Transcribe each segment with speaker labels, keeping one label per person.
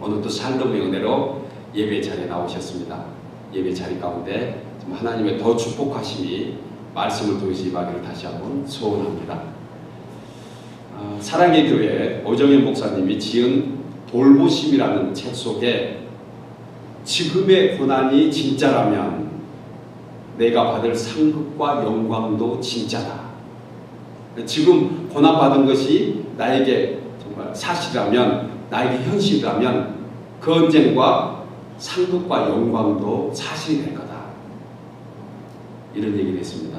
Speaker 1: 오늘도 살dom의 은혜로 예배 자리에 나오셨습니다. 예배 자리 가운데 하나님의 더 축복하심이 말씀을 통해서 임하기를 다시 한번 소원합니다. 사랑의 교회 오정현 목사님이 지은 돌보심이라는 책 속에 지금의 고난이 진짜라면 내가 받을 상급과 영광도 진짜다. 지금 고난받은 것이 나에게 정말 사실이라면, 나에게 현실이라면 그 언젠가 상급과 영광도 사실이 될 거다. 이런 얘기를 했습니다.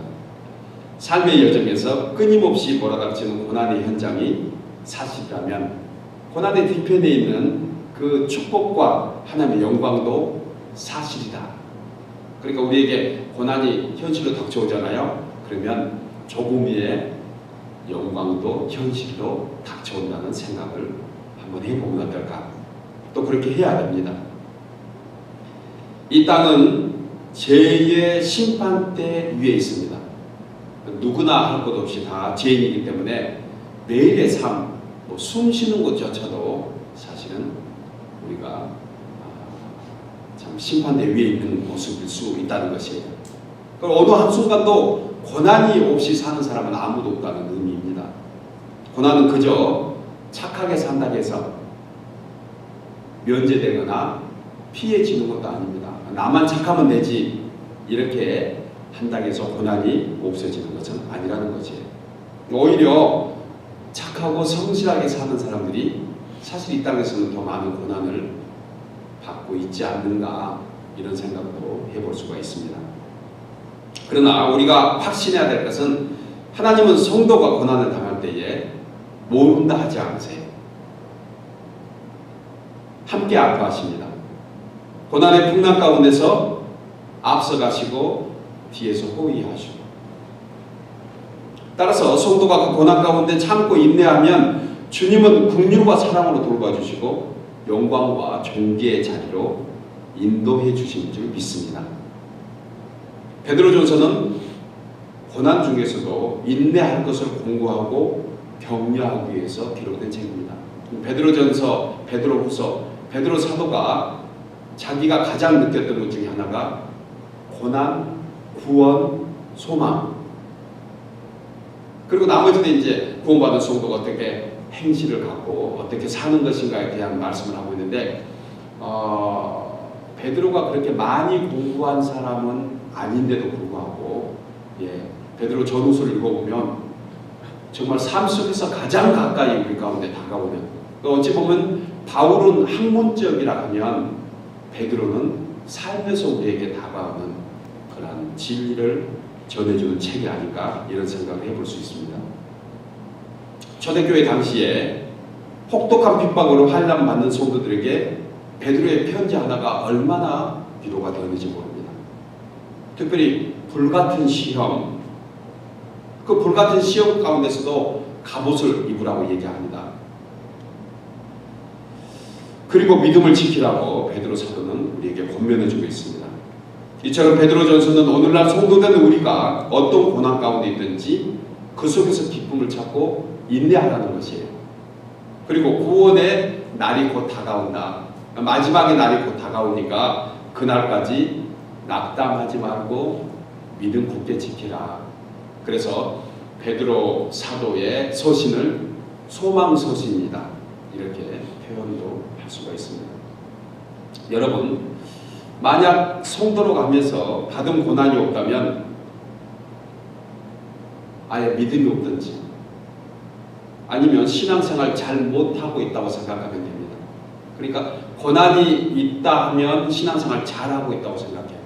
Speaker 1: 삶의 여정에서 끊임없이 몰아닥치는 고난의 현장이 사실이라면 고난의 뒤편에 있는 그 축복과 하나님의 영광도 사실이다. 그러니까 우리에게 고난이 현실로 닥쳐오잖아요. 그러면 조금의 영광도 현실로 닥쳐온다는 생각을 한번 해보면 어떨까? 또 그렇게 해야 됩니다. 이 땅은 죄의 심판대 위에 있습니다. 누구나 할 것 없이 다 죄인이기 때문에 매일의 삶, 숨 쉬는 것조차도 사실은 우리가 참 심판대 위에 있는 모습일 수 있다는 것이에요. 그럼 어느 한순간도 고난이 없이 사는 사람은 아무도 없다는 의미입니다. 고난은 그저 착하게 산다고 해서 면제되거나 피해지는 것도 아닙니다. 나만 착하면 되지 이렇게 한다고 해서 고난이 없어지는 것은 아니라는 거지. 오히려 착하고 성실하게 사는 사람들이 사실 이 땅에서는 더 많은 고난을 받고 있지 않는가, 이런 생각도 해볼 수가 있습니다. 그러나 우리가 확신해야 될 것은 하나님은 성도가 고난을 당할 때에 모른다 하지 않으세요. 함께 아파하십니다. 고난의 풍랑 가운데서 앞서가시고 뒤에서 호위하시고, 따라서 성도가 그 고난 가운데 참고 인내하면 주님은 긍휼과 사랑으로 돌봐주시고 영광과 존귀의 자리로 인도해 주신 줄 믿습니다. 베드로전서는 고난 중에서도 인내할 것을 공부하고 격려하기 위해서 기록된 책입니다. 베드로전서, 베드로후서, 베드로 사도가 자기가 가장 느꼈던 것 중에 하나가 고난, 구원, 소망, 그리고 나머지는 이제 구원받은 성도가 어떻게 행실을 갖고 어떻게 사는 것인가에 대한 말씀을 하고 있는데, 베드로가 그렇게 많이 공부한 사람은 아닌데도 불구하고, 베드로 전후서를 읽어보면 정말 삶 속에서 가장 가까이 우리 가운데 다가오는, 어찌 보면 바울은 학문적이라 하면 베드로는 삶에서 우리에게 다가오는 그런 진리를 전해주는 책이 아닐까, 이런 생각을 해볼 수 있습니다. 초대교회 당시에 혹독한 핍박으로 환난받는 성도들에게 베드로의 편지 하나가 얼마나 위로가 되는지 모릅니다. 특별히 불같은 시험, 그 불같은 시험 가운데서도 갑옷을 입으라고 얘기합니다. 그리고 믿음을 지키라고 베드로 사도는 우리에게 권면해주고 있습니다. 이처럼 베드로전서는 오늘날 성도된 우리가 어떤 고난 가운데 있든지 그 속에서 기쁨을 찾고 인내하라는 것이에요. 그리고 구원의 날이 곧 다가온다. 마지막의 날이 곧 다가오니까 그날까지 낙담하지 말고 믿음 굳게 지키라. 그래서 베드로 사도의 서신을 소망서신이다, 이렇게 표현도 할 수가 있습니다. 여러분, 만약 성도로 가면서 받은 고난이 없다면 아예 믿음이 없든지 아니면 신앙생활 잘 못하고 있다고 생각하면 됩니다. 그러니까 고난이 있다 하면 신앙생활 잘하고 있다고 생각해야 돼요.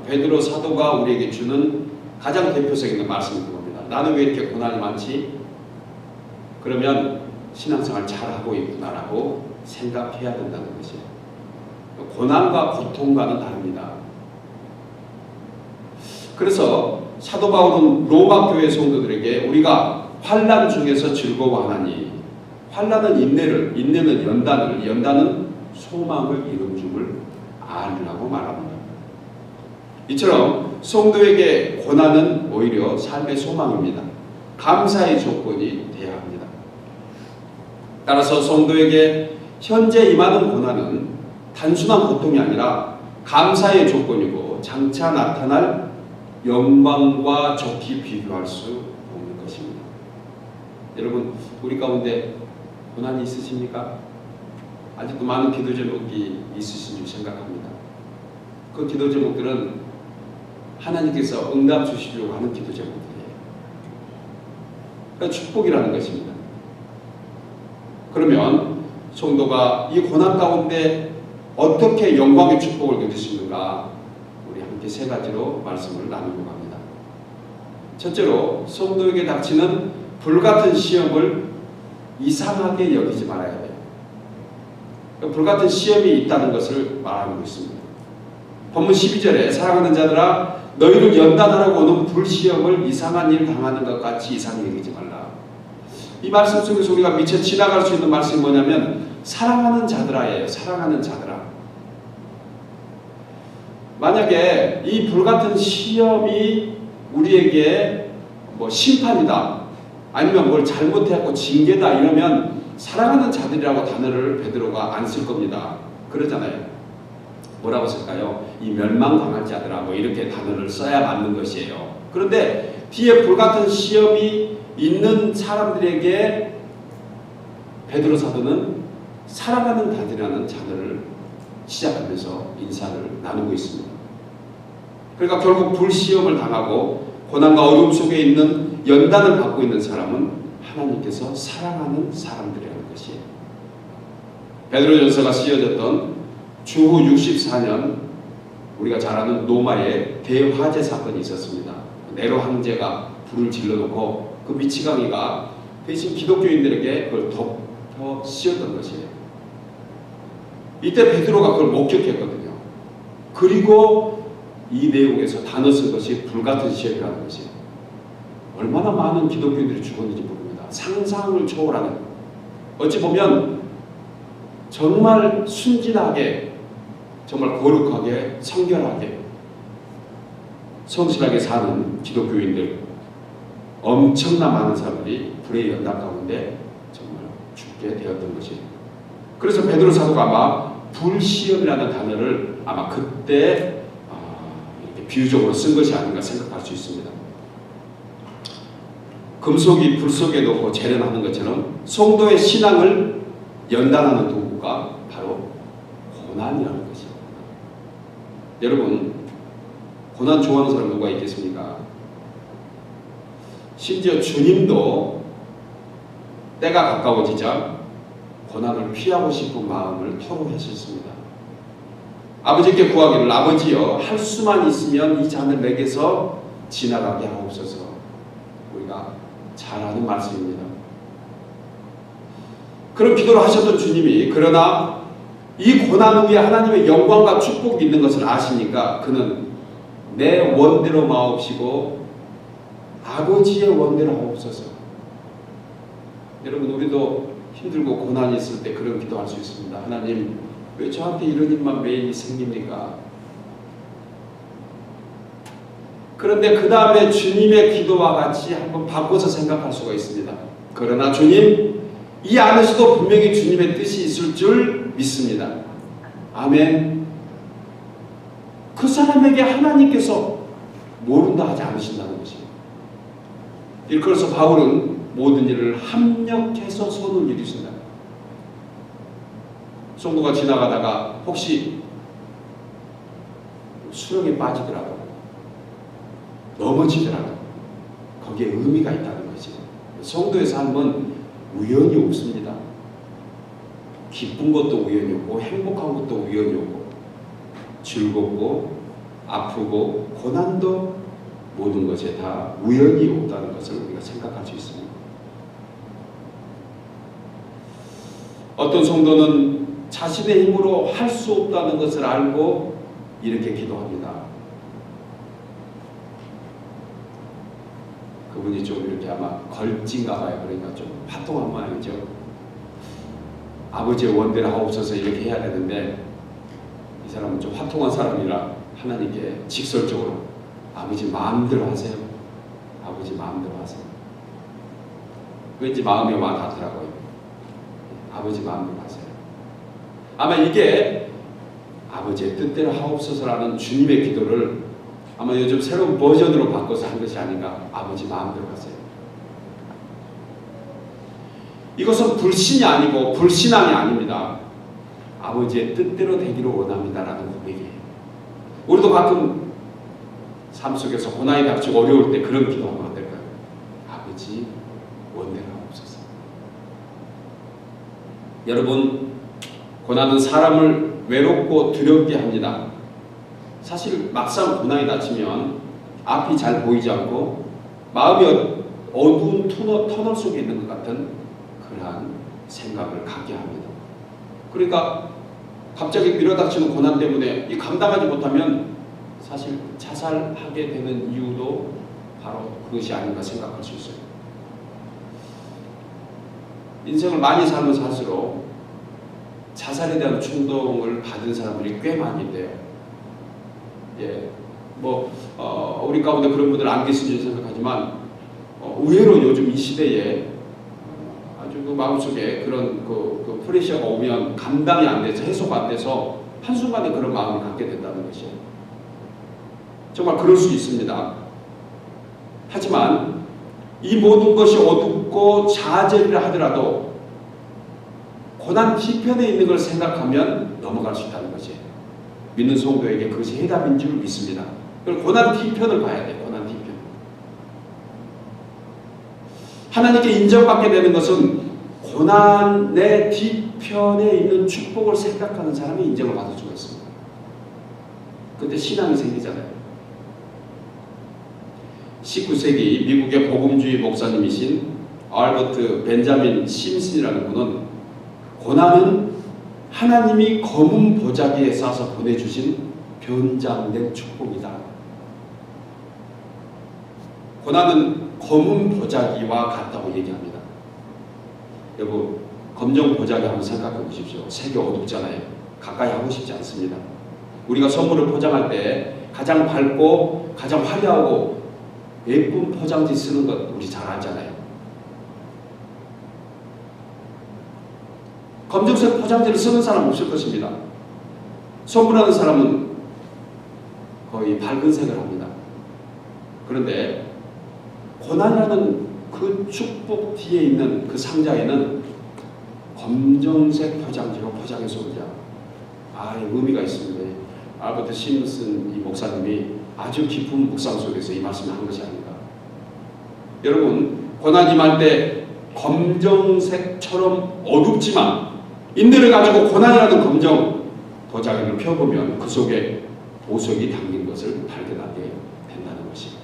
Speaker 1: 베드로 사도가 우리에게 주는 가장 대표성 있는 말씀이 그겁니다. 나는 왜 이렇게 고난이 많지? 그러면 신앙생활 잘하고 있구나라고 생각해야 된다는 것이에요. 고난과 고통과는 다릅니다. 그래서 사도 바울은 로마 교회 성도들에게 우리가 환난 중에서 즐거워하나니, 환난은 인내를, 인내는 연단을, 연단은 소망을 이룬 줄을 알라고 말합니다. 이처럼 성도에게 고난은 오히려 삶의 소망입니다. 감사의 조건이 되어야 합니다. 따라서 성도에게 현재 임하는 고난은 단순한 고통이 아니라 감사의 조건이고 장차 나타날 영광과 좋게 비교할 수 없는 것입니다. 여러분, 우리 가운데 고난이 있으십니까? 아직도 많은 기도 제목이 있으신 줄 생각합니다. 그 기도 제목들은 하나님께서 응답 주시려고 하는 기도 제목들이에요. 그러니까 축복이라는 것입니다. 그러면 성도가 이 고난 가운데 어떻게 영광의 축복을 누릴 수 있는가, 우리 함께 세 가지로 말씀을 나누려고 합니다. 첫째로, 성도에게 닥치는 불같은 시험을 이상하게 여기지 말아야 돼요. 불같은 시험이 있다는 것을 말하고 있습니다. 본문 12절에 사랑하는 자들아 너희를 연단하라고 오는 불시험을 이상한 일 당하는 것 같이 이상히 여기지 말라. 이 말씀 속에서 우리가 미처 지나갈 수 있는 말씀이 뭐냐면 사랑하는 자들아예요. 사랑하는 자들아. 만약에 이 불같은 시험이 우리에게 심판이다, 아니면 뭘 잘못해갖고 징계다 이러면 사랑하는 자들이라고 단어를 베드로가 안 쓸 겁니다. 그러잖아요. 뭐라고 쓸까요? 이 멸망당할 자들아 이렇게 단어를 써야 맞는 것이에요. 그런데 뒤에 불같은 시험이 있는 사람들에게 베드로 사도는 사랑하는 자들이라는 단어를 시작하면서 인사를 나누고 있습니다. 그러니까 결국 불시험을 당하고 고난과 어려움 속에 있는 연단을 받고 있는 사람은 하나님께서 사랑하는 사람들이라는 것이에요. 베드로전서가 쓰여졌던 주후 64년 우리가 잘 아는 로마의 대화재 사건이 있었습니다. 네로 황제가 불을 질러놓고 그 미치광이가 대신 기독교인들에게 그걸 덮어 씌웠던 것이에요. 이때 베드로가 그걸 목격했거든요. 그리고 이 내용에서 단어 쓴 것이 불같은 시험이라는 것이에요. 얼마나 많은 기독교인들이 죽었는지 모릅니다. 상상을 초월하는, 어찌 보면 정말 순진하게, 정말 거룩하게, 성결하게, 성실하게 사는 기독교인들, 엄청나 많은 사람들이 불의 연단 가운데 정말 죽게 되었던 것이에요. 그래서 베드로 사도가 아마 불시험이라는 단어를 아마 그때 이렇게 비유적으로 쓴 것이 아닌가 생각할 수 있습니다. 금속이 불 속에 놓고 재련하는 것처럼 성도의 신앙을 연단하는 도구가 바로 고난이라는 것입니다. 여러분, 고난 좋아하는 사람 누가 있겠습니까? 심지어 주님도 때가 가까워지자 고난을 피하고 싶은 마음을 토로하셨습니다. 아버지께 구하기를 아버지여 할 수만 있으면 이 잔을 내게서 지나가게 하옵소서. 우리가 잘 아는 말씀입니다. 그런 기도를 하셨던 주님이 그러나 이 고난 후에 하나님의 영광과 축복이 있는 것을 아시니까 그는 내 원대로 마옵시고 아버지의 원대로 하옵소서. 여러분, 우리도 힘들고 고난이 있을 때 그런 기도할 수 있습니다. 하나님, 왜 저한테 이런 일만 매일 생깁니까? 그런데 그 다음에 주님의 기도와 같이 한번 바꿔서 생각할 수가 있습니다. 그러나 주님, 이 안에서도 분명히 주님의 뜻이 있을 줄 믿습니다. 아멘. 그 사람에게 하나님께서 모른다 하지 않으신다는 것입니다. 그래서 바울은 모든 일을 합력해서 선을 이루신다. 성도가 지나가다가 혹시 수렁에 빠지더라도, 넘어지더라도 거기에 의미가 있다는 것이죠. 성도의 삶은 우연이 없습니다. 기쁜 것도 우연이 없고 행복한 것도 우연이 없고 즐겁고 아프고 고난도 모든 것에 다 우연이 없다는 것을 우리가 생각할 수 있습니다. 어떤 성도는 자신의 힘으로 할 수 없다는 것을 알고 이렇게 기도합니다. 그분이 좀 이렇게 아마 걸진가 봐요. 그러니까 좀 화통한 모양이죠. 아버지의 원대로 하옵소서 이렇게 해야 되는데 이 사람은 좀 화통한 사람이라 하나님께 직설적으로 아버지 마음대로 하세요. 아버지 마음대로 하세요. 왠지 마음에 와 닿더라고요. 아버지 마음대로 하세요. 아마 이게 아버지의 뜻대로 하옵소서라는 주님의 기도를 아마 요즘 새로운 버전으로 바꿔서 한 것이 아닌가. 아버지 마음대로 하세요. 이것은 불신이 아니고 불신앙이 아닙니다. 아버지의 뜻대로 되기를 원합니다라는 고백이에요. 우리도 가끔 삶 속에서 고난이 닥치고 어려울 때 그런 기도하면 어떨까요? 아버지 원대로 하옵소서. 여러분, 고난은 사람을 외롭고 두렵게 합니다. 사실 막상 고난이 닥치면 앞이 잘 보이지 않고 마음이 어두운 터널 속에 있는 것 같은 그러한 생각을 갖게 합니다. 그러니까 갑자기 밀어닥치는 고난 때문에 이 감당하지 못하면 사실 자살하게 되는 이유도 바로 그것이 아닌가 생각할 수 있어요. 인생을 많이 살면 살수록 자살에 대한 충동을 받은 사람들이 꽤 많이 있대요. 예, 우리 가운데 그런 분들 안 계신지 생각하지만 의외로 요즘 이 시대에 아주 그 마음속에 그런 그 프레셔가 오면 감당이 안 돼서 해소가 안 돼서 한순간에 그런 마음을 갖게 된다는 것이에요. 정말 그럴 수 있습니다. 하지만 이 모든 것이 어둡고 좌절이라 하더라도 고난 뒤편에 있는 걸 생각하면 넘어갈 수 있다는 것이에요. 믿는 성도에게 그것이 해답인 줄 믿습니다. 그리고 고난 뒤편을 봐야 돼요. 고난 뒤편. 하나님께 인정받게 되는 것은 고난의 뒤편에 있는 축복을 생각하는 사람이 인정을 받을 수가 있습니다. 그때 신앙이 생기잖아요. 19세기 미국의 복음주의 목사님이신 알버트 벤자민 심슨이라는 분은 고난은 하나님이 검은 보자기에 싸서 보내주신 변장된 축복이다. 고난은 검은 보자기와 같다고 얘기합니다. 여러분, 검정 보자기 한번 생각해 보십시오. 색이 어둡잖아요. 가까이 하고 싶지 않습니다. 우리가 선물을 포장할 때 가장 밝고 가장 화려하고 예쁜 포장지 쓰는 것 우리 잘 알잖아요. 검정색 포장지를 쓰는 사람 없을 것입니다. 선물하는 사람은 거의 밝은 색을 합니다. 그런데 고난이라는 그 축복 뒤에 있는 그 상자에는 검정색 포장지로 포장해서 오자. 의미가 있습니다. 알버트 심슨 이 목사님이 아주 깊은 묵상 속에서 이 말씀을 한 것이 아닌가. 여러분, 고난 임할 때 검정색처럼 어둡지만 인내를 가지고 고난이라는 검정 도자기를 펴보면 그 속에 보석이 담긴 것을 발견하게 된다는 것입니다.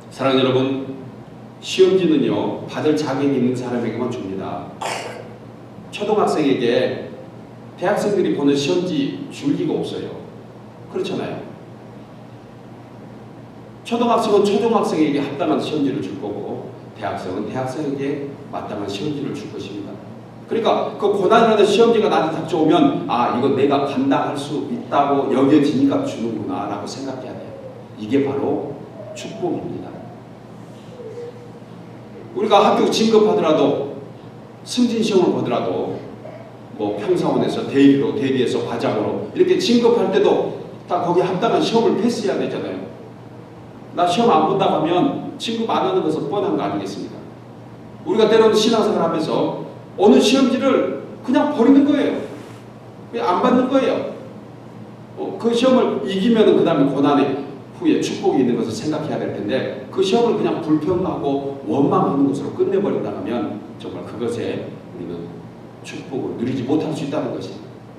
Speaker 1: 사랑하는 여러분, 시험지는요 받을 자격이 있는 사람에게만 줍니다. 초등학생에게 대학생들이 보는 시험지 줄 리가 없어요. 그렇잖아요. 초등학생은 초등학생에게 합당한 시험지를 줄 거고 대학생은 대학생에게 마땅한 시험지를 줄 것입니다. 그러니까 그 고난이라는 시험지가 나한테 닥쳐오면 이거 내가 감당할 수 있다고 여겨지니까 주는구나 라고 생각해야 돼요. 이게 바로 축복입니다. 우리가 학교 진급하더라도 승진시험을 보더라도 평사원에서 대리에서 과장으로 이렇게 진급할 때도 다 거기에 합당한 시험을 패스해야 되잖아요. 나 시험 안 본다고 하면 진급 안 하는 것은 뻔한 거 아니겠습니까? 우리가 때로는 신앙생활 하면서 어느 시험지를 그냥 버리는 거예요. 그냥 안 받는 거예요. 그 시험을 이기면 그 다음에 고난의 후에 축복이 있는 것을 생각해야 될 텐데 그 시험을 그냥 불평하고 원망하는 것으로 끝내버린다 하면 정말 그것에 우리는 축복을 누리지 못할 수 있다는 것이.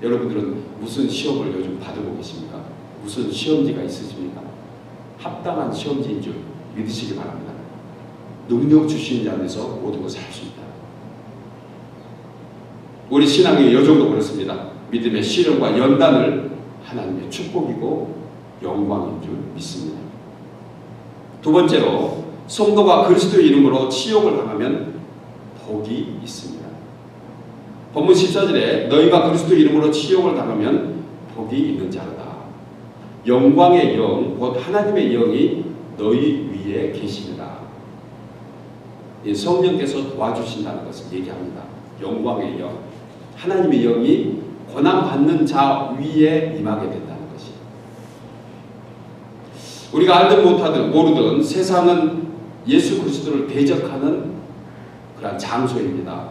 Speaker 1: 여러분들은 무슨 시험을 요즘 받고 계십니까? 무슨 시험지가 있으십니까? 합당한 시험지인 줄 믿으시기 바랍니다. 능력 주시는 자 안에서 모든 것을 할 수 있다. 우리 신앙의 여정도 그렇습니다. 믿음의 시련과 연단을 하나님의 축복이고 영광인 줄 믿습니다. 두 번째로 성도가 그리스도의 이름으로 치욕을 당하면 복이 있습니다. 본문 14절에 너희가 그리스도의 이름으로 치욕을 당하면 복이 있는 자로다. 영광의 영, 곧 하나님의 영이 너희 위에 계십니다. 성령께서 도와주신다는 것을 얘기합니다. 영광의 영. 하나님의 영이 고난받는 자 위에 임하게 된다는 것이. 우리가 알든 못하든 모르든 세상은 예수 그리스도를 대적하는 그런 장소입니다.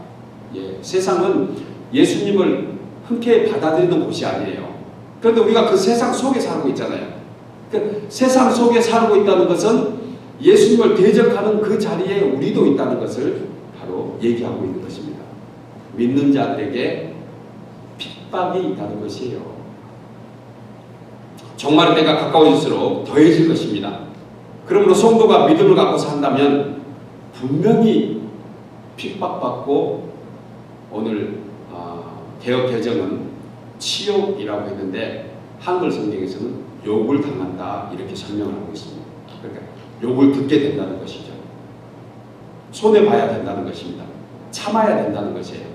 Speaker 1: 세상은 예수님을 흔쾌히 받아들이는 곳이 아니에요. 그런데 우리가 그 세상 속에 살고 있잖아요. 그 세상 속에 살고 있다는 것은 예수님을 대적하는 그 자리에 우리도 있다는 것을 바로 얘기하고 있는 것입니다. 믿는 자들에게 핍박이 있다는 것이에요. 종말의 때가 가까워질수록 더해질 것입니다. 그러므로 성도가 믿음을 갖고 산다면 분명히 핍박받고, 오늘 개역 개정은 치욕이라고 했는데 한글 성경에서는 욕을 당한다 이렇게 설명을 하고 있습니다. 그러니까 욕을 듣게 된다는 것이죠. 손해봐야 된다는 것입니다. 참아야 된다는 것이에요.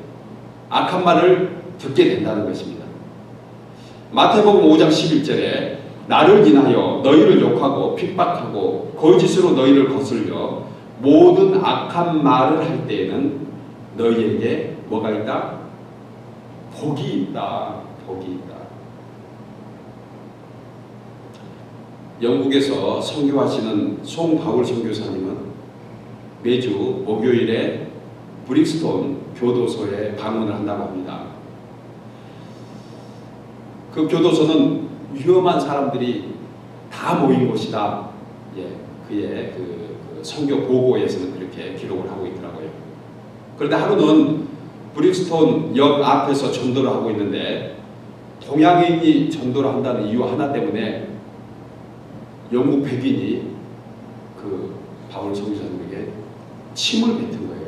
Speaker 1: 악한 말을 듣게 된다는 것입니다. 마태복음 5장 11절에 나를 인하여 너희를 욕하고 핍박하고 거짓으로 너희를 거슬려 모든 악한 말을 할 때에는 너희에게 뭐가 있다? 복이 있다. 복이 있다. 영국에서 선교하시는 송바울 선교사님은 매주 목요일에 브릭스톤 교도소에 방문을 한다고 합니다. 그 교도소는 위험한 사람들이 다 모인 곳이다. 그의 그 선교 보고에서는 그렇게 기록을 하고 있더라고요. 그런데 하루는 브릭스톤 역 앞에서 전도를 하고 있는데 동양인이 전도를 한다는 이유 하나 때문에 영국 백인이 그 바울 선교사님에게 침을 뱉은 거예요.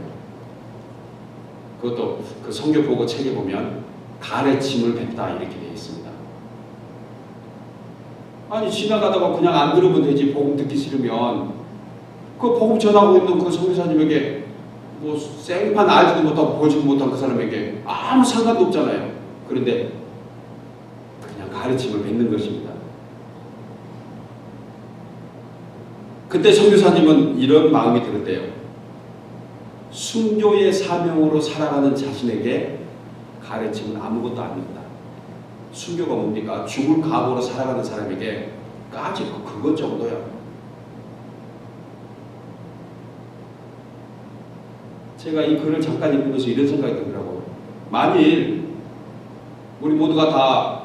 Speaker 1: 그것도 그 선교 보고 책에 보면 가래침을 뱉다 이렇게 되어 있습니다. 아니 지나가다가 그냥 안 들으면 되지, 복음 듣기 싫으면. 그 복음 전하고 있는 그 선교사님에게 뭐 생판 알지도 못하고 보지도 못한 그 사람에게 아무 상관도 없잖아요. 그런데 그냥 가르침을 뱉는 것입니다. 그때 선교사님은 이런 마음이 들었대요. 순교의 사명으로 살아가는 자신에게 가르침은 아무것도 아닙니다. 순교가 뭡니까? 죽을 각오로 살아가는 사람에게 까짓 그것 정도야. 제가 이 글을 잠깐 읽으면서 이런 생각이 들더라고요. 만일 우리 모두가 다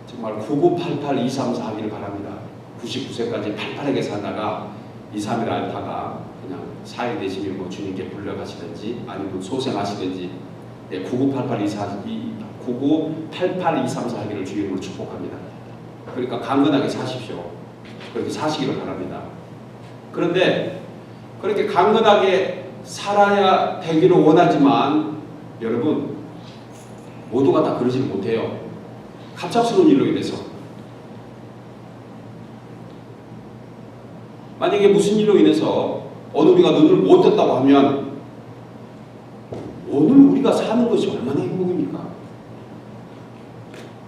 Speaker 1: 정말 9988 234 하기를 바랍니다. 99세까지 팔팔하게 살다가 2, 3일 앓다가 그냥 4일 되시면 뭐 주님께 불려가시든지 아니면 소생하시든지 9988 234 하기를 주님으로 축복합니다. 그러니까 강건하게 사십시오. 그렇게 사시기를 바랍니다. 그런데 그렇게 강건하게 살아야 되기를 원하지만 여러분 모두가 다 그러지 못해요. 갑작스러운 일로 인해서. 만약에 무슨 일로 인해서 어느 우리가 눈을 못 떴다고 하면 오늘 우리가 사는 것이 얼마나 행복입니까?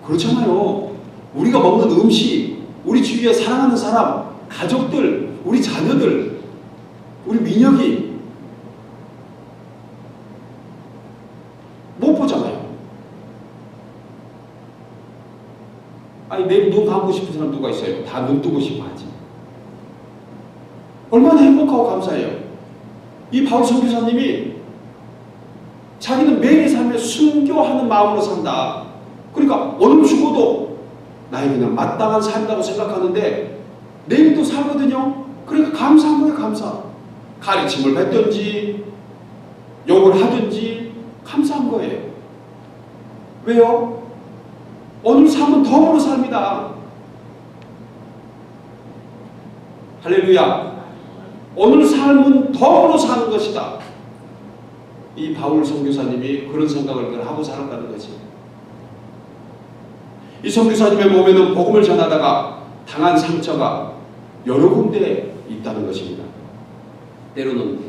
Speaker 1: 그렇잖아요. 우리가 먹는 음식, 우리 주위에 사랑하는 사람, 가족들, 우리 자녀들, 우리 민혁이 못 보잖아요. 아니 내일 눈 감고 싶은 사람 누가 있어요? 다 눈 뜨고 싶어 하지. 얼마나 행복하고 감사해요. 이 바울 선교사님이 자기는 매일의 삶에 순교하는 마음으로 산다. 그러니까 오늘 죽어도 나에게 그냥 마땅한 삶이라고 생각하는데 내일도 살거든요. 그러니까 감사한 거예요. 감사. 가르침을 뱉든지 욕을 하든지 감사한 거예요. 왜요? 오늘 삶은 덕으로 삽니다. 할렐루야. 오늘 삶은 덕으로 사는 것이다. 이 바울 선교사님이 그런 생각을 늘 하고 살았다는 거지. 이 선교사님의 몸에는 복음을 전하다가 당한 상처가 여러 군데 있다는 것입니다. 때로는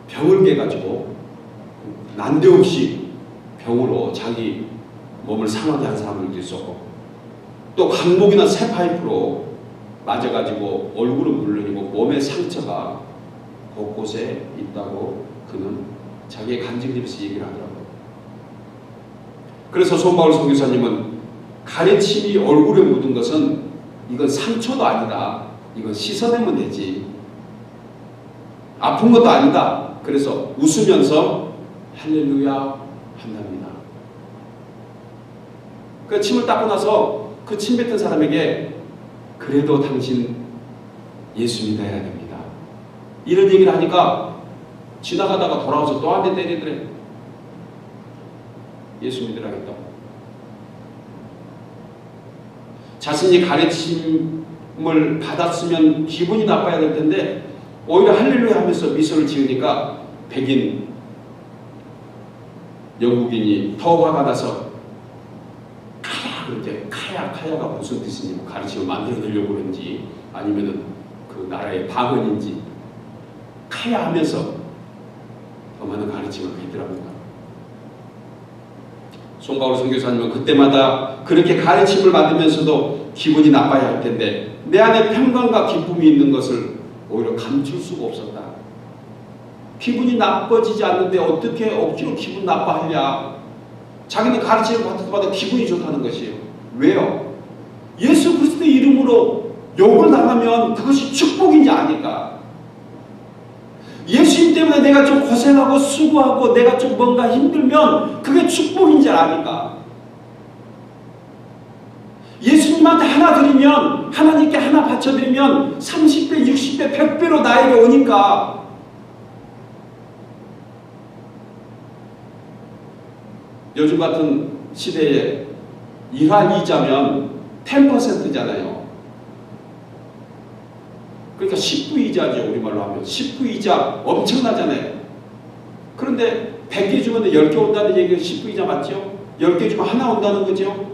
Speaker 1: 병을 깨가지고 난데없이 병으로 자기 몸을 상하게 한 사람들도 있었고, 또 강목이나 쇠 파이프로 맞아가지고 얼굴은 물론이고 몸의 상처가 곳곳에 있다고 그는 자기의 간증집에서 얘기를 하더라고요. 그래서 손바울 선교사님은 가르침이 얼굴에 묻은 것은 이건 상처도 아니다. 이건 씻어내면 되지. 아픈 것도 아니다. 그래서 웃으면서 할렐루야 한답니다. 그 침을 닦고 나서 그 침 뱉은 사람에게 그래도 당신 예수 믿어야 됩니다. 이런 얘기를 하니까 지나가다가 돌아와서 또 한 대 때리더래. 예수 믿으라겠다고. 자신이 가르침을 받았으면 기분이 나빠야 될 텐데 오히려 할렐루야 하면서 미소를 지으니까 백인 영국인이 더 화가 나서 카야 그렇게 카야가 무슨 뜻인지 뭐 가르침을 만들어내려고 그런지 아니면은 그 나라의 방언인지 카야 하면서 더 많은 가르침을 받더랍니다. 손바울 선교사님은 그때마다 그렇게 가르침을 받으면서도 기분이 나빠야 할 텐데 내 안에 평강과 기쁨이 있는 것을 오히려 감출 수가 없었다. 기분이 나빠지지 않는데 어떻게 억지로 기분 나빠하냐. 자기는 가르침을 받을 때마다 기분이 좋다는 것이에요. 왜요? 예수 그리스도의 이름으로 욕을 당하면 그것이 축복인지 아니까. 예수님 때문에 내가 좀 고생하고 수고하고 내가 좀 뭔가 힘들면 그게 축복인지 아니까. 예수님한테 하나 드리면 하나님께 하나 바쳐드리면 30배, 60배, 100배로 나에게 오니까. 요즘 같은 시대에 일할 이자면 10%잖아요. 그러니까 10부이자죠. 우리말로 하면 10부이자 엄청나잖아요. 그런데 100개 주면 10개 온다는 얘기가 10부이자 맞죠? 10개 주면 하나 온다는 거죠?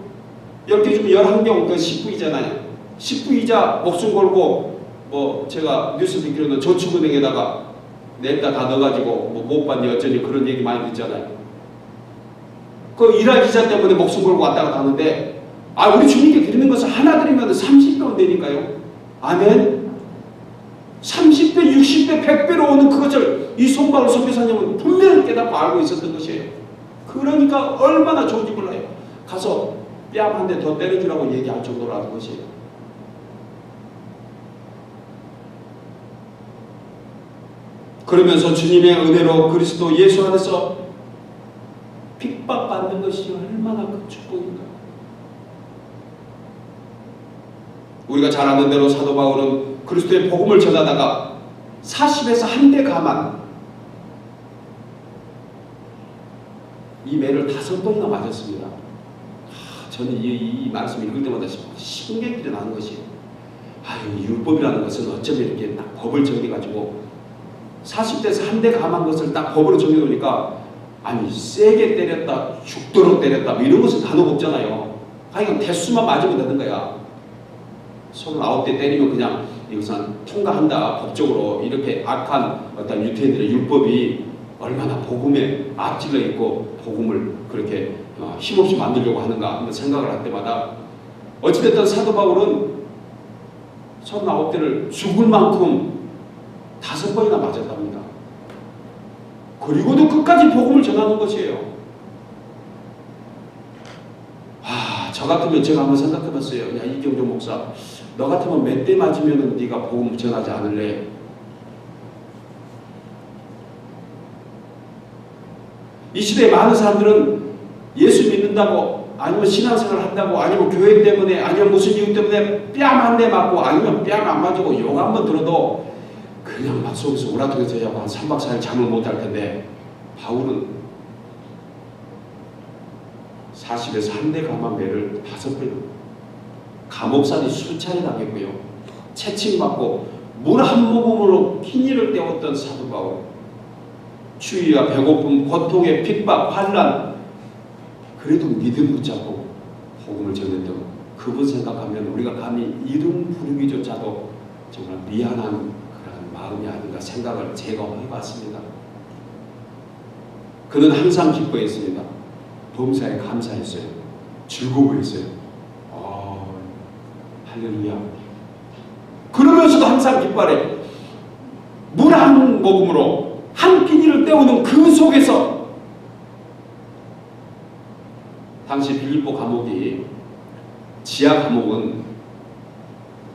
Speaker 1: 10개 주면 11개 온 거 10부이잖아요. 10부이자 목숨 걸고 뭐 제가 뉴스 듣기로는 저축은행에다가 냅다 다 넣어가지고 뭐 못 받니 어쩌니 그런 얘기 많이 듣잖아요. 그 일할 기자 때문에 목숨 걸고 왔다 갔다 하는데 우리 주님께 드리는 것을 하나 드리면 30배 온다니까요. 아멘. 30배, 60배, 100배로 오는 그것을 이 손바울 선교사님은 분명히 깨닫고 알고 있었던 것이에요. 그러니까 얼마나 좋은지 몰라요. 가서 뺨 한 대 더 때려주라고 얘기할 정도라는 것이에요. 그러면서 주님의 은혜로 그리스도 예수 안에서 핍박받는 것이 얼마나 큰 축복인가. 우리가 잘 아는 대로 사도 바울은 그리스도의 복음을 전하다가 40에서 한 대 가만 이 매를 5번이나 맞았습니다. 저는 이 말씀 읽을 때마다 신경질이 나는 것이에요. 율법이라는 것은 어쩌면 이렇게 딱 법을 정해가지고 40대에서 한 대 감한 것을 딱 법으로 정해놓으니까 세게 때렸다, 죽도록 때렸다 뭐 이런 것은 단어가 없잖아요. 그냥 대수만 맞으면 되는 거야. 39대 때리면 그냥 이것은 통과한다. 법적으로 이렇게 악한 어떤 유태인들의 율법이 얼마나 복음에 앞질러 있고 복음을 그렇게 힘없이 만들려고 하는가 하는 생각을 할 때마다 어찌됐든 사도 바울은 39대를 죽을 만큼 5번이나 맞았답니다. 그리고도 끝까지 복음을 전하는 것이에요. 저 같으면 제가 한번 생각해 봤어요. 야, 이경종 목사, 너 같으면 몇 대 맞으면 네가 복음 전하지 않을래? 이 시대에 많은 사람들은 예수 믿는다고 아니면 신앙생활 한다고 아니면 교회 때문에 아니면 무슨 이유 때문에 뺨 한 대 맞고 아니면 뺨 안 맞고 욕 한 번 들어도 그냥 막 속에서 우라통에서 자고 한 3박 4일 잠을 못 할 텐데 바울은 40에서 한 대 감한 매를 5번 감옥살이 수차례 당했고요. 채찍맞고 물 한 모금으로 피니를 때웠던 사도 바울. 추위와 배고픔, 고통의 핍박, 환난 그래도 믿음 붙잡고 복음을 전했던 그분 생각하면 우리가 감히 이름 부르기조차도 정말 미안한 그런 마음이 아닌가 생각을 제가 해봤습니다. 그는 항상 기뻐했습니다. 범사에 감사했어요. 즐거워했어요. 할렐루야. 그러면서도 항상 기뻐하래. 물 한 모금으로 한 끼니를 때우는 그 속에서 당시 빌립보 감옥이 지하 감옥은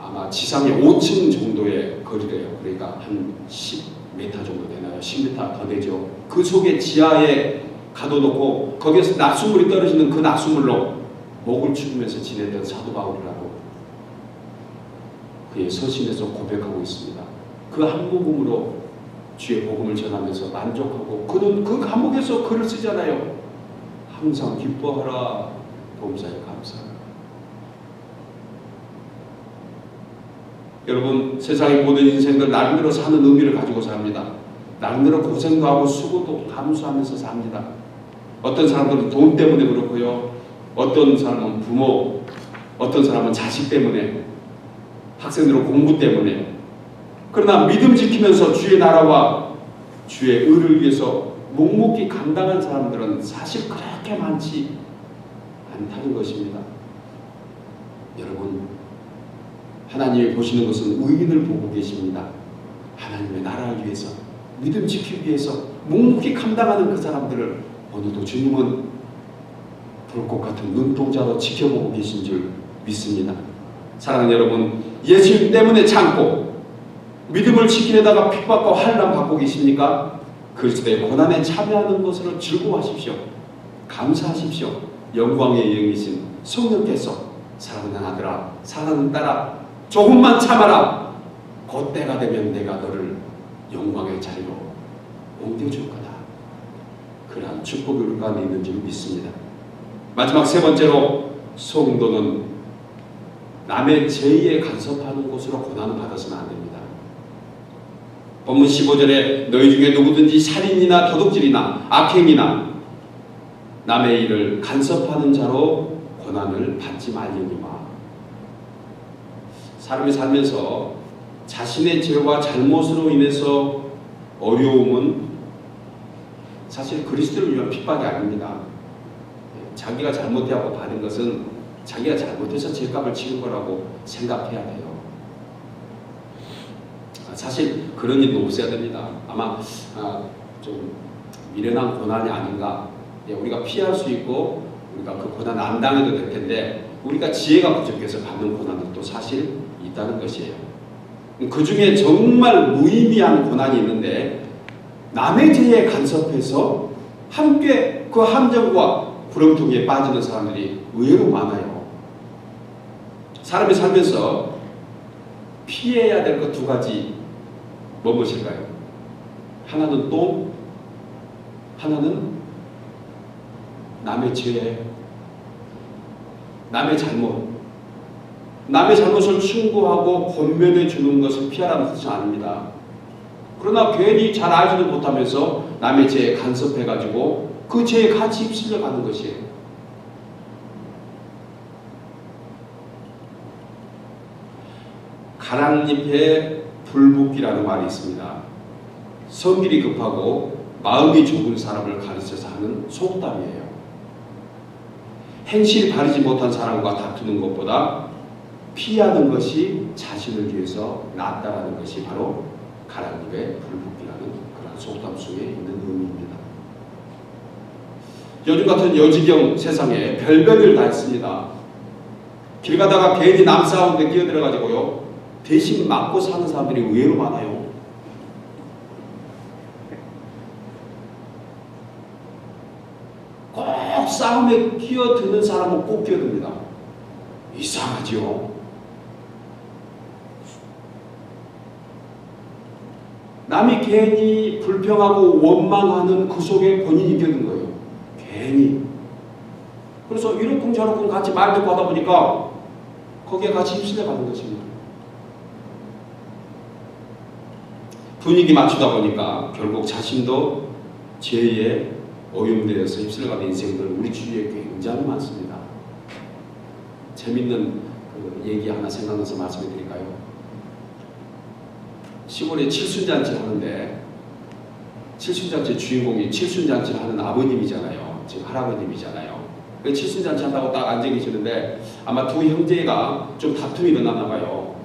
Speaker 1: 아마 지상의 5층 정도의 거리래요. 그러니까 한 10m 정도 되나요? 10m 더 되죠. 그 속에 지하에 가둬놓고 거기에서 낙수물이 떨어지는 그 낙수물로 목을 축으면서 지냈던 사도 바울이라고 그의 서신에서 고백하고 있습니다. 그 한 모금으로 주의 복음을 전하면서 만족하고 그는 그 감옥에서 글을 쓰잖아요. 항상 기뻐하라 범사에 감사하라. 여러분, 세상의 모든 인생들 나름대로 사는 의미를 가지고 삽니다. 나름대로 고생도 하고 수고도 감수하면서 삽니다. 어떤 사람들은 돈 때문에 그렇고요. 어떤 사람은 부모, 어떤 사람은 자식 때문에, 학생들은 공부 때문에. 그러나 믿음 지키면서 주의 나라와 주의 의를 위해서 묵묵히 감당한 사람들은 사실 그렇게 많지 않다는 것입니다. 여러분, 하나님이 보시는 것은 의인을 보고 계십니다. 하나님의 나라를 위해서, 믿음 지키기 위해서 묵묵히 감당하는 그 사람들을 오늘도 주님은 불꽃 같은 눈동자로 지켜보고 계신 줄 믿습니다. 사랑하는 여러분, 예수님 때문에 참고 믿음을 지키려다가 핍박과 환난 받고 계십니까? 그리스도의 고난에 참여하는 것으로 즐거워하십시오. 감사하십시오. 영광의 영이신 성령께서 사랑하는 아들아, 사랑하는 딸아, 조금만 참아라. 곧 때가 되면 내가 너를 영광의 자리로 옮겨줄 거다. 그러한 축복이 우리 가운데 있는 줄 믿습니다. 마지막 세 번째로, 성도는 남의 죄에 간섭하는 것으로 고난을 받아서는 안 됩니다. 본문 15절에 너희 중에 누구든지 살인이나 도둑질이나 악행이나 남의 일을 간섭하는 자로 고난을 받지 말려니와. 사람이 살면서 자신의 죄와 잘못으로 인해서 어려움은 사실 그리스도를 위한 핍박이 아닙니다. 자기가 잘못하고 받은 것은 자기가 잘못해서 죄값을 치는 거라고 생각해야 돼요. 사실 그런 일도 없어야 됩니다. 아마 좀 미련한 고난이 아닌가. 우리가 피할 수 있고 우리가 그 고난 안 당해도 될 텐데 우리가 지혜가 부족해서 받는 고난도 사실 있다는 것이에요. 그 중에 정말 무의미한 고난이 있는데 남의 죄에 간섭해서 함께 그 함정과 구렁텅이에 빠지는 사람들이 의외로 많아요. 사람이 살면서 피해야 될 것 두 가지 무엇일까요? 하나는 돈, 하나는 남의 죄, 남의 잘못. 남의 잘못을 충고하고 권면해 주는 것을 피하라는 뜻은 아닙니다. 그러나 괜히 잘 알지도 못하면서 남의 죄에 간섭해가지고 그 죄에 같이 휩쓸려 가는 것이에요. 가랑잎에 불붙기라는 말이 있습니다. 성질이 급하고 마음이 좁은 사람을 가르쳐서 하는 속담이에요. 행실이 바르지 못한 사람과 다투는 것보다 피하는 것이 자신을 위해서 낫다라는 것이 바로 가랑잎에 불붙기라는 그런 속담 속에 있는 의미입니다. 요즘 같은 여지경 세상에 별별을 다 있습니다. 길 가다가 괜히 남 싸움에 끼어들어가지고요, 대신 맞고 사는 사람들이 의외로 많아요. 꼭 싸움에 끼어드는 사람은 꼭 끼어듭니다. 이상하죠? 남이 괜히 불평하고 원망하는 그 속에 본인이 끼어든 거예요. 괜히. 그래서 이렇쿵 저렇쿵 같이 말 듣고 하다 보니까 거기에 같이 휩쓸려 가는 것입니다. 분위기 맞추다 보니까 결국 자신도 죄에 오염되어서 휩쓸려가는 인생들 우리 주위에 굉장히 많습니다. 재밌는 그 얘기 하나 생각나서 말씀해 드릴까요? 시골에 칠순잔치를 하는데 칠순잔치 주인공이 칠순잔치를 하는 아버님이잖아요. 지금 할아버님이잖아요. 칠순잔치 한다고 딱 앉아 계시는데 아마 두 형제가 좀 다툼이 일어났나 봐요.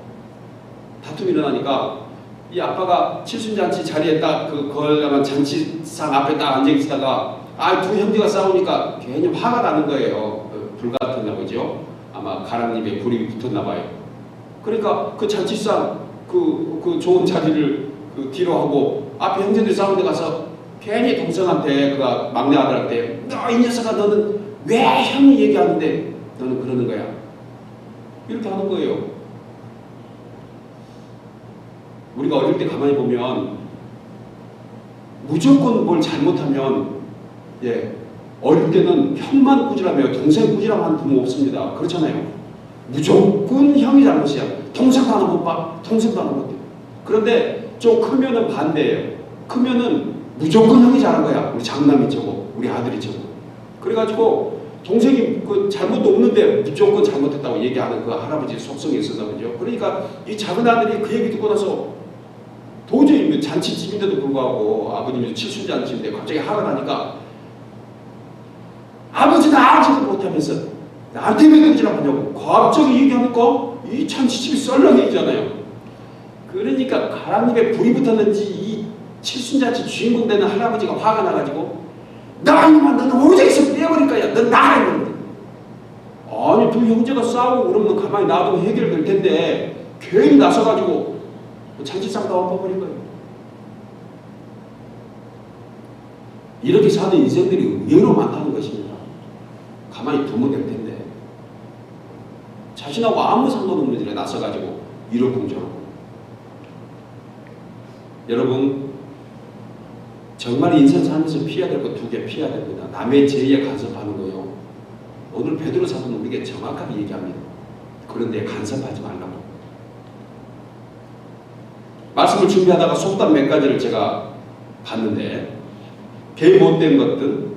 Speaker 1: 다툼이 일어나니까 이 아빠가 칠순잔치 자리에 딱 그 걸려면 잔치상 앞에 딱 앉아 계시다가 두 형제가 싸우니까 괜히 화가 나는 거예요. 불 같았나 보죠. 아마 가랑잎에 불이 붙었나 봐요. 그러니까 그 잔치상 그 좋은 자리를 뒤로 하고 앞에 형제들이 싸우는 데 가서 괜히 동생한테 그 막내 아들한테 너 이 녀석아 너는 왜 형이 얘기하는데 너는 그러는 거야. 이렇게 하는 거예요. 우리가 어릴 때 가만히 보면 무조건 뭘 잘못하면 어릴 때는 형만 꾸지람해요. 동생 꾸지람하는 부모 없습니다. 그렇잖아요. 무조건 형이 잘못이야. 동생도 하나 못 봐. 동생도 하나 못 해. 그런데 좀 크면은 반대예요. 크면은 무조건 형이 잘한 거야. 우리 장남이 저거, 우리 아들이 저거. 그래가지고 동생이 그 잘못도 없는데 무조건 잘못했다고 얘기하는 그 할아버지 속성이 있었나 보죠. 그러니까 이 작은 아들이 그 얘기 듣고 나서 도저히 잔치집인데도 불구하고 아버님이 칠순잔치인데 갑자기 화가 나니까 아버지는 아직도 못하면서 나한테 왜 그러지라고 하냐고 갑자기 얘기하니까 이 잔치집이 썰렁해지잖아요. 그러니까 가랑잎에 불이 붙었는지 이 칠순잔치 주인공 되는 할아버지가 화가 나가지고 나 이놈아 너는 오직에서 빼버릴 거야. 넌 나가 있는데. 아니 두 형제가 싸우고 그러면 가만히 놔두면 해결될 텐데 괜히 나서가지고 잔치상 다 엎어버린 거예요. 이렇게 사는 인생들이 의외로 많다는 것입니다. 가만히 두면 될 텐데 자신하고 아무 상관없는 일에 나서가지고 이를 공정하고. 여러분 정말 인생 살면서 피해야 될 거 두 개 피해야 됩니다. 남의 죄에 간섭하는 거요. 오늘 베드로 사도는 우리에게 정확하게 얘기합니다. 그런데 간섭하지 말라고. 말씀을 준비하다가 속담 몇 가지를 제가 봤는데 개 못된 것들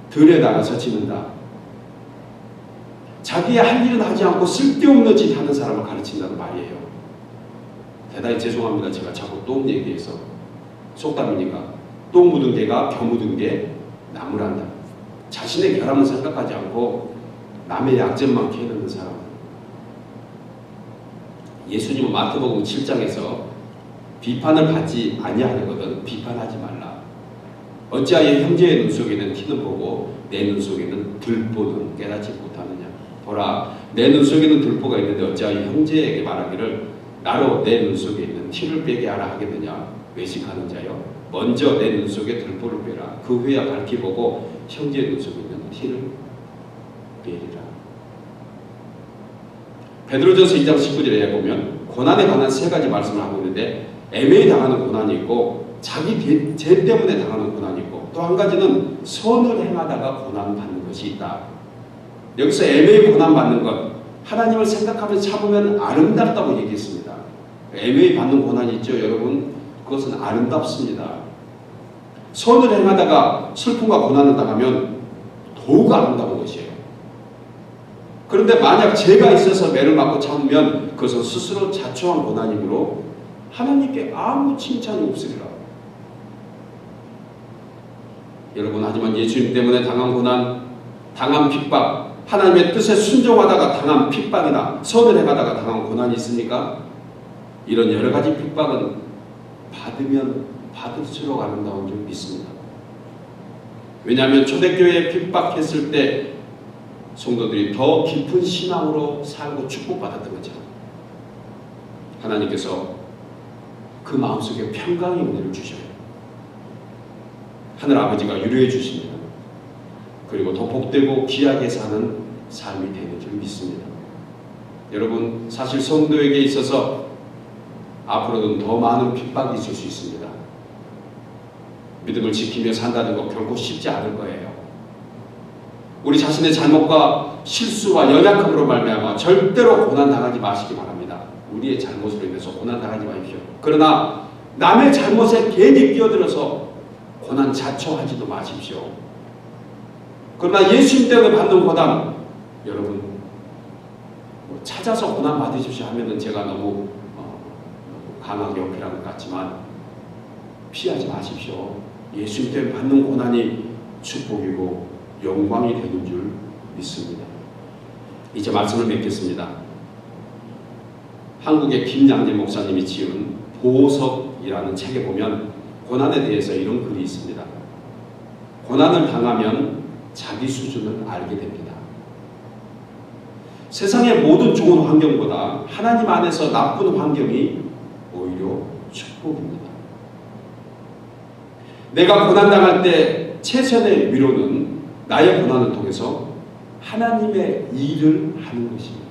Speaker 1: 들에 나가서 지는다. 자기의 할 일은 하지 않고 쓸데없는 짓 하는 사람을 가르친다는 말이에요. 대단히 죄송합니다. 제가 자꾸 똥 얘기해서. 속담이니까 똥 묻은 개가 겨 묻은 게 나무란다. 자신의 결함은 생각하지 않고 남의 약점만 캐는 사람. 예수님은 마태복음 7장에서 비판을 받지 아니하거든 비판하지 말라. 어찌하여 형제의 눈 속에는 티는 보고 내 눈 속에는 들보는 깨닫지 못하느냐. 보라 내 눈 속에는 들보가 있는데 어찌하여 형제에게 말하기를 나로 내 눈 속에 있는 티를 빼게 하라 하겠느냐. 외식하는 자여 먼저 내 눈 속에 들보를 빼라. 그 후에야 밝히 보고 형제의 눈 속에 있는 티를 빼리라. 베드로전서 2장 19절에 보면 고난에 관한 세 가지 말씀을 하고 있는데 애매히 당하는 고난이 있고 자기 죄 때문에 당하는 고난이 있고 또 한 가지는 선을 행하다가 고난받는 것이 있다. 여기서 애매히 고난받는 것 하나님을 생각하면서 참으면 아름답다고 얘기했습니다. 애매히 받는 고난이 있죠 여러분. 그것은 아름답습니다. 선을 행하다가 슬픔과 고난을 당하면 더욱 아름다운 것이에요. 그런데 만약 죄가 있어서 매를 맞고 참으면 그것은 스스로 자초한 고난이므로 하나님께 아무 칭찬이 없으리라. 여러분 하지만 예수님 때문에 당한 고난, 당한 핍박, 하나님의 뜻에 순종하다가 당한 핍박이나 선을 행하다가 당한 고난이 있습니까? 이런 여러 가지 핍박은 받으면 받을수록 아름다운 줄 믿습니다. 왜냐하면 초대교회에 핍박했을 때 성도들이 더 깊은 신앙으로 살고 축복받았던 거죠. 하나님께서 그 마음속에 평강의 은혜를 주셔요. 하늘아버지가 유료해 주십니다. 그리고 더 복되고 귀하게 사는 삶이 되는 줄 믿습니다. 여러분 사실 성도에게 있어서 앞으로는 더 많은 핍박이 있을 수 있습니다. 믿음을 지키며 산다는 것 결코 쉽지 않을 거예요. 우리 자신의 잘못과 실수와 연약함으로 말미암아 절대로 고난당하지 마시기 바랍니다. 우리의 잘못으로 인해서 고난당하지 마십시오. 그러나 남의 잘못에 괜히 끼어들어서 고난 자초하지도 마십시오. 그러나 예수님 때문에 받는 고난 여러분 찾아서 고난 받으십시오 하면은 제가 너무 강하게 어필한 것 같지만 피하지 마십시오. 예수님 때문에 받는 고난이 축복이고 영광이 되는 줄 믿습니다. 이제 말씀을 맺겠습니다. 한국의 김양재 목사님이 지은 보석이라는 책에 보면 고난에 대해서 이런 글이 있습니다. 고난을 당하면 자기 수준을 알게 됩니다. 세상의 모든 좋은 환경보다 하나님 안에서 나쁜 환경이 오히려 축복입니다. 내가 고난당할 때 최선의 위로는 나의 고난을 통해서 하나님의 일을 하는 것입니다.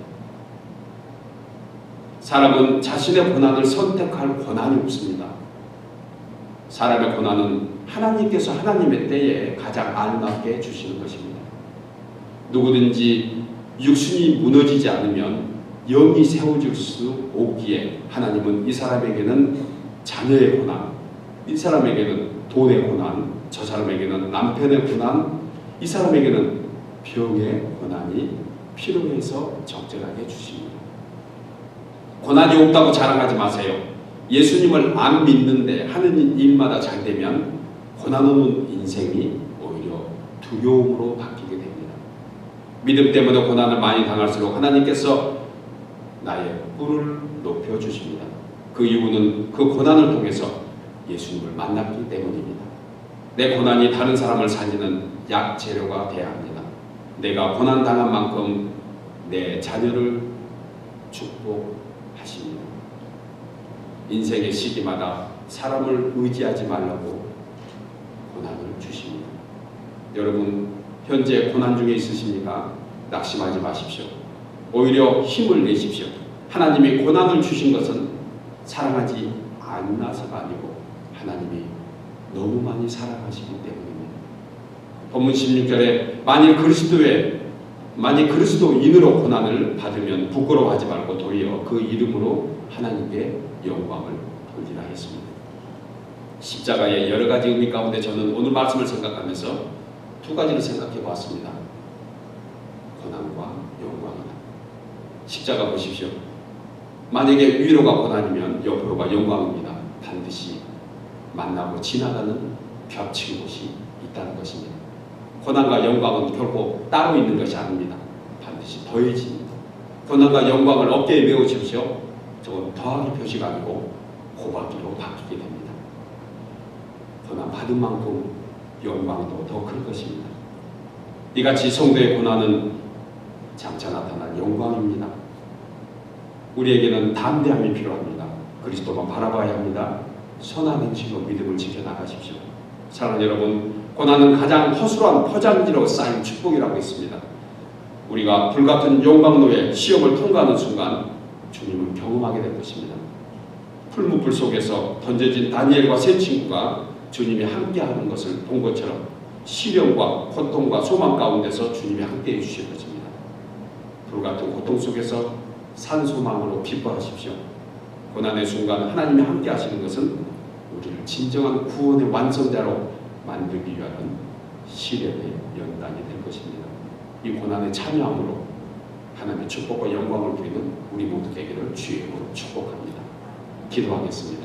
Speaker 1: 사람은 자신의 고난을 선택할 권한이 없습니다. 사람의 고난은 하나님께서 하나님의 때에 가장 아름답게 주시는 것입니다. 누구든지 육신이 무너지지 않으면 영이 세워질 수 없기에 하나님은 이 사람에게는 자녀의 고난, 이 사람에게는 돈의 고난, 저 사람에게는 남편의 고난, 이 사람에게는 병의 고난이 필요해서 적절하게 주십니다. 고난이 없다고 자랑하지 마세요. 예수님을 안 믿는데 하는 일마다 잘 되면 고난 없는 인생이 오히려 두려움으로 바뀌게 됩니다. 믿음 때문에 고난을 많이 당할수록 하나님께서 나의 뿔을 높여주십니다. 그 이유는 그 고난을 통해서 예수님을 만났기 때문입니다. 내 고난이 다른 사람을 살리는 약재료가 되어야 합니다. 내가 고난당한 만큼 내 자녀를 축복하십니다. 인생의 시기마다 사람을 의지하지 말라고 고난을 주십니다. 여러분 현재 고난 중에 있으십니까? 낙심하지 마십시오. 오히려 힘을 내십시오. 하나님이 고난을 주신 것은 사랑하지 않나서가 아니고 하나님이 너무 많이 사랑하시기 때문입니다. 본문 16절에 만일 그리스도인으로 고난을 받으면 부끄러워하지 말고 도리어 그 이름으로 하나님께 영광을 돌리라 했습니다. 십자가의 여러 가지 의미 가운데 저는 오늘 말씀을 생각하면서 두 가지를 생각해 보았습니다. 고난과 영광이다. 십자가 보십시오. 만약에 위로가 고난이면 옆으로가 영광입니다. 반드시 만나고 지나가는 겹친 곳이 있다는 것입니다. 고난과 영광은 결코 따로 있는 것이 아닙니다. 반드시 더해집니다. 고난과 영광을 어깨에 메우십시오. 저건 더하기 표시가 아니고 곱하기로 바뀌게 됩니다. 고난 받은 만큼 영광도 더 클 것입니다. 이같이 성도의 고난은 장차 나타날 영광입니다. 우리에게는 담대함이 필요합니다. 그리스도만 바라봐야 합니다. 선한 행실로 믿음을 지켜나가십시오. 사랑하는 여러분, 고난은 가장 허술한 포장지로 쌓인 축복이라고 했습니다. 우리가 불같은 용광로의 시험을 통과하는 순간 주님을 경험하게 될 것입니다. 풀무불 속에서 던져진 다니엘과 세 친구가 주님이 함께하는 것을 본 것처럼 시련과 고통과 소망 가운데서 주님이 함께해 주실 것입니다. 불같은 고통 속에서 산 소망으로 기뻐하십시오. 고난의 순간 하나님이 함께 하시는 것은 우리를 진정한 구원의 완성자로 만들기 위한 시련의 연단이 될 것입니다. 이 고난에 참여함으로 하나님의 축복과 영광을 부리는 우리 모두 되기를 주의 이름으로 축복합니다. 기도하겠습니다.